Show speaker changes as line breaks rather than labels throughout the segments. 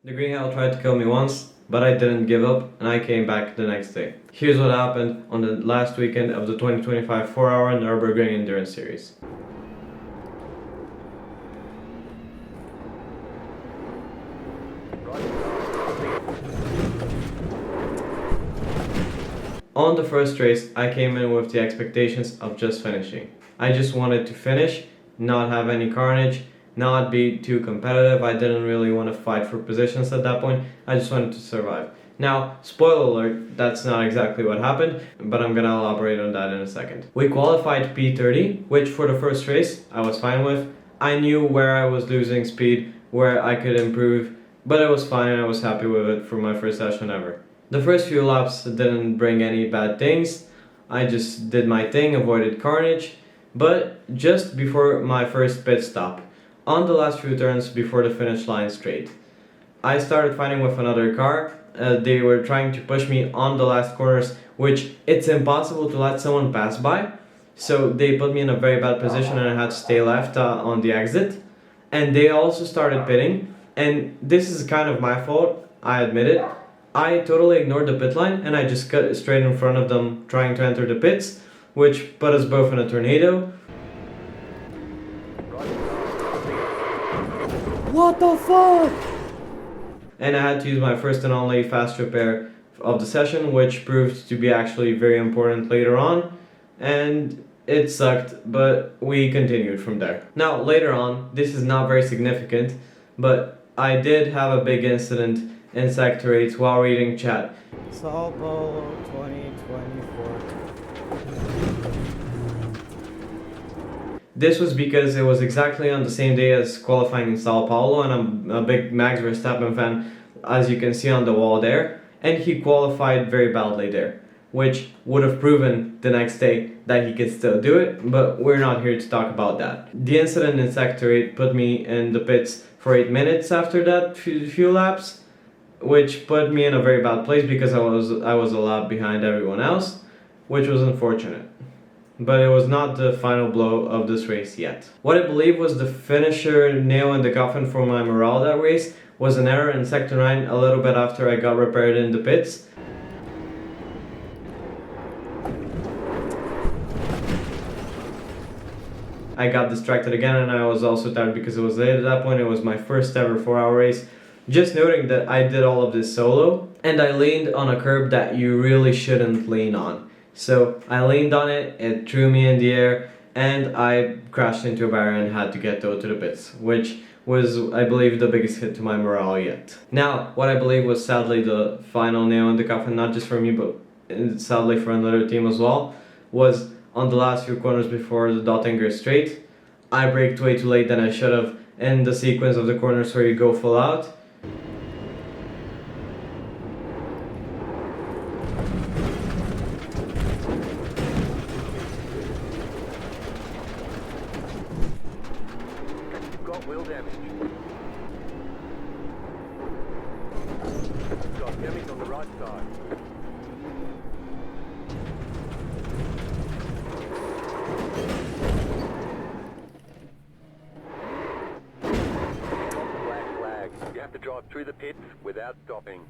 The green hell tried to kill me once, but I didn't give up and I came back the next day. Here's what happened on the last weekend of the 2025 4-hour Nürburgring Endurance Series. On the first race, I came in with the expectations of just finishing. I just wanted to finish, not have any carnage, not be too competitive. I didn't really want to fight for positions at that point. I just wanted to survive. Now, spoiler alert, that's not exactly what happened, but I'm gonna elaborate on that in a second. We qualified P30, which for the first race I was fine with. I knew where I was losing speed, where I could improve, but it was fine and I was happy with it for my first session ever. The first few laps didn't bring any bad things. I just did my thing, avoided carnage, but just before my first pit stop, on the last few turns before the finish line straight, I started fighting with another car. They were trying to push me on the last corners, which it's impossible to let someone pass by. So they put me in a very bad position and I had to stay left on the exit. And they also started pitting. And this is kind of my fault, I admit it. I totally ignored the pit line and I just cut straight in front of them trying to enter the pits, which put us both in a tornado. What the fuck? And I had to use my first and only fast repair of the session, which proved to be actually very important later on. And it sucked, but we continued from there. Now, later on, this is not very significant, but I did have a big incident in Sector 8 while reading chat.
Sao Paulo 2024.
This was because it was exactly on the same day as qualifying in Sao Paulo, and I'm a big Max Verstappen fan, as you can see on the wall there, and he qualified very badly there, which would have proven the next day that he could still do it, but we're not here to talk about that. The incident in Sector 8 put me in the pits for 8 minutes after that few laps, which put me in a very bad place because I was a lap behind everyone else, which was unfortunate. But it was not the final blow of this race yet. What I believe was the finisher nail in the coffin for my morale that race was an error in Sector 9 a little bit after I got repaired in the pits. I got distracted again and I was also tired because it was late at that point. It was my first ever 4-hour race. Just noting that I did all of this solo and I leaned on a curb that you really shouldn't lean on. So I leaned on it, it threw me in the air, and I crashed into a barrier and had to get towed to the pits, which was, I believe, the biggest hit to my morale yet. Now, what I believe was sadly the final nail in the coffin, not just for me, but sadly for another team as well, was on the last few corners before the Dottinger straight. I braked way too late than I should have in the sequence of the corners where you go full out.
Got wheel damage. Got damage on the right side. Black flag. You have to drive through the pits without stopping.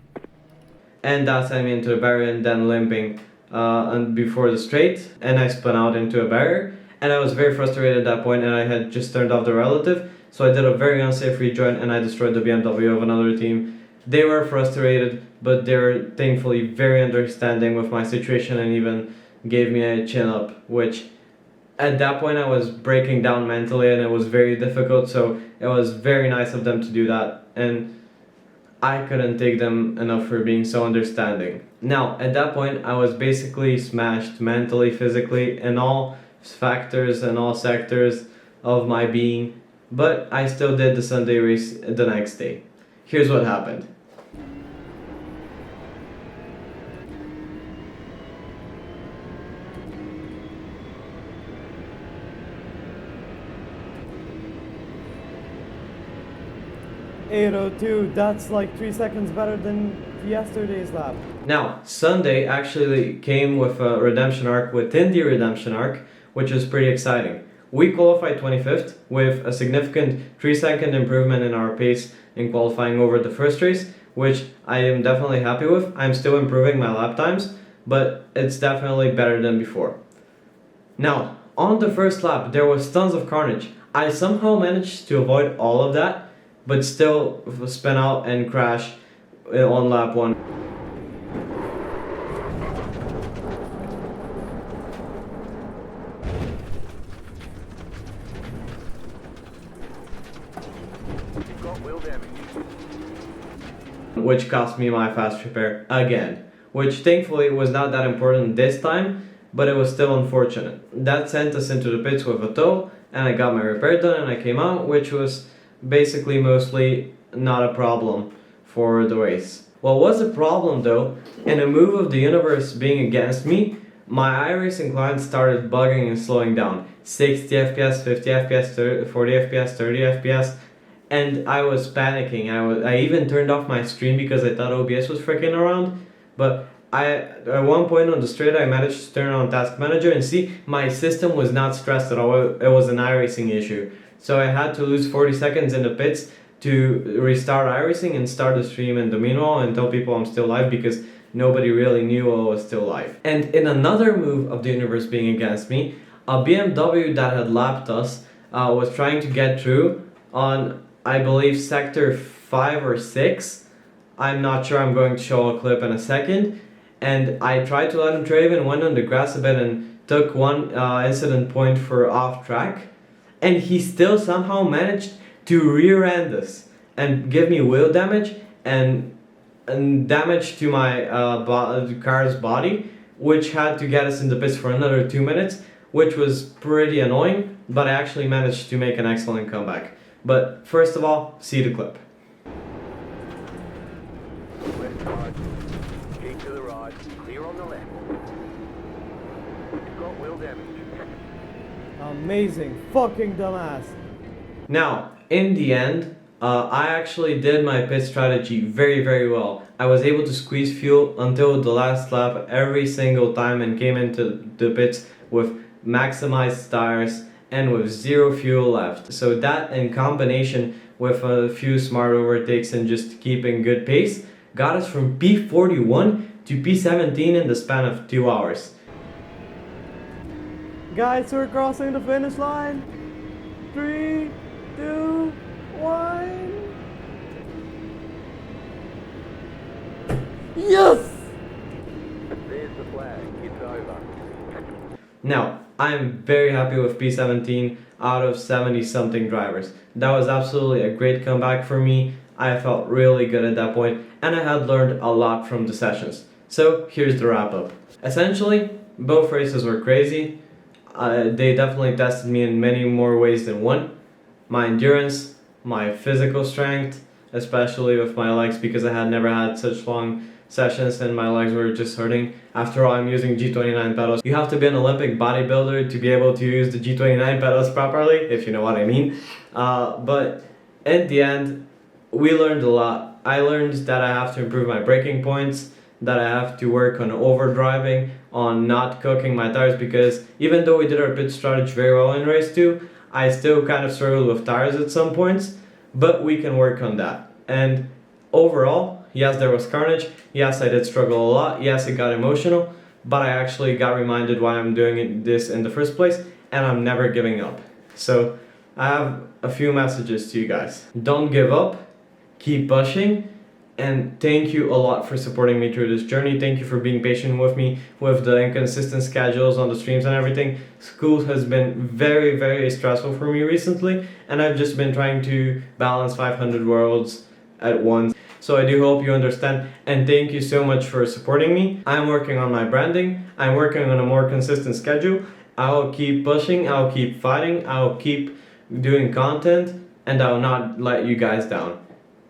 And that sent me into a barrier and then limping and before the straight, and I spun out into a barrier. And I was very frustrated at that point and I had just turned off the relative, so I did a very unsafe rejoin and I destroyed the BMW of another team. They were frustrated, but they were thankfully very understanding with my situation and even gave me a chin up, which at that point I was breaking down mentally and it was very difficult, so it was very nice of them to do that, and I couldn't take them enough for being so understanding. Now, at that point I was basically smashed mentally, physically, in all factors and all sectors of my being, but I still did the Sunday race the next day. Here's what happened.
.802, that's like 3 seconds better than yesterday's lap.
Now, Sunday actually came with a redemption arc within the redemption arc, which is pretty exciting. We qualified 25th with a significant 3-second improvement in our pace in qualifying over the first race, which I am definitely happy with. I'm still improving my lap times, but it's definitely better than before. Now, on the first lap, there was tons of carnage. I somehow managed to avoid all of that, but still spin out and crash on lap 1.
You've got wheel damage.
Which cost me my fast repair again, which thankfully was not that important this time, but it was still unfortunate. That sent us into the pits with a tow, and I got my repair done and I came out, which was basically mostly not a problem for the race. What was a problem though, in a move of the universe being against me, my iRacing client started bugging and slowing down. 60 FPS, 50 FPS, 40 FPS, 30 FPS, and I was panicking. I even turned off my stream because I thought OBS was freaking around, but at one point on the straight I managed to turn on Task Manager and see my system was not stressed at all. It was an iRacing issue. So I had to lose 40 seconds in the pits to restart iRacing and start the stream in the meanwhile and tell people I'm still live, because nobody really knew I was still live. And in another move of the universe being against me, a BMW that had lapped us was trying to get through on, I believe, sector 5 or 6. I'm not sure, I'm going to show a clip in a second. And I tried to let him through and went on the grass a bit and took one incident point for off track. And he still somehow managed to rear-end us and give me wheel damage and damage to my car's body, which had to get us in the pits for another 2 minutes, which was pretty annoying, but I actually managed to make an excellent comeback. But first of all, see the clip.
Left side. Keep to the right. Clear on the left. You've got wheel damage.
Amazing. Fucking dumbass.
Now, in the end, I actually did my pit strategy very, very well. I was able to squeeze fuel until the last lap every single time and came into the pits with maximized tires and with 0 fuel left. So that, in combination with a few smart overtakes and just keeping good pace, got us from P41 to P17 in the span of 2 hours.
Guys, we're crossing the finish line. 3, 2, 1. Yes!
There's the flag. It's over.
Now, I'm very happy with P17 out of 70 something drivers. That was absolutely a great comeback for me. I felt really good at that point and I had learned a lot from the sessions. So here's the wrap up. Essentially, both races were crazy. They definitely tested me in many more ways than one. My endurance, my physical strength, especially with my legs, because I had never had such long sessions and my legs were just hurting. After all, I'm using G29 pedals. You have to be an Olympic bodybuilder to be able to use the G29 pedals properly, if you know what I mean. But in the end, we learned a lot. I learned that I have to improve my braking points, that I have to work on overdriving, on not cooking my tires, because even though we did our pit strategy very well in race 2, I still kind of struggled with tires at some points, but we can work on that. And overall, yes, there was carnage, yes, I did struggle a lot, yes, it got emotional, but I actually got reminded why I'm doing this in the first place, and I'm never giving up. So I have a few messages to you guys. Don't give up, keep pushing, and thank you a lot for supporting me through this journey. Thank you for being patient with me with the inconsistent schedules on the streams and everything. School has been very, very stressful for me recently, and I've just been trying to balance 500 worlds at once. So I do hope you understand, and thank you so much for supporting me. I'm working on my branding, I'm working on a more consistent schedule. I'll keep pushing, I'll keep fighting, I'll keep doing content, and I'll not let you guys down.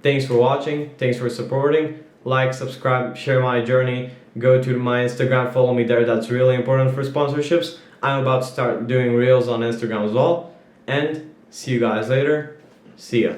Thanks for watching, thanks for supporting. Like, subscribe, share my journey, go to my Instagram, follow me there, that's really important for sponsorships. I'm about to start doing reels on Instagram as well. And see you guys later. See ya.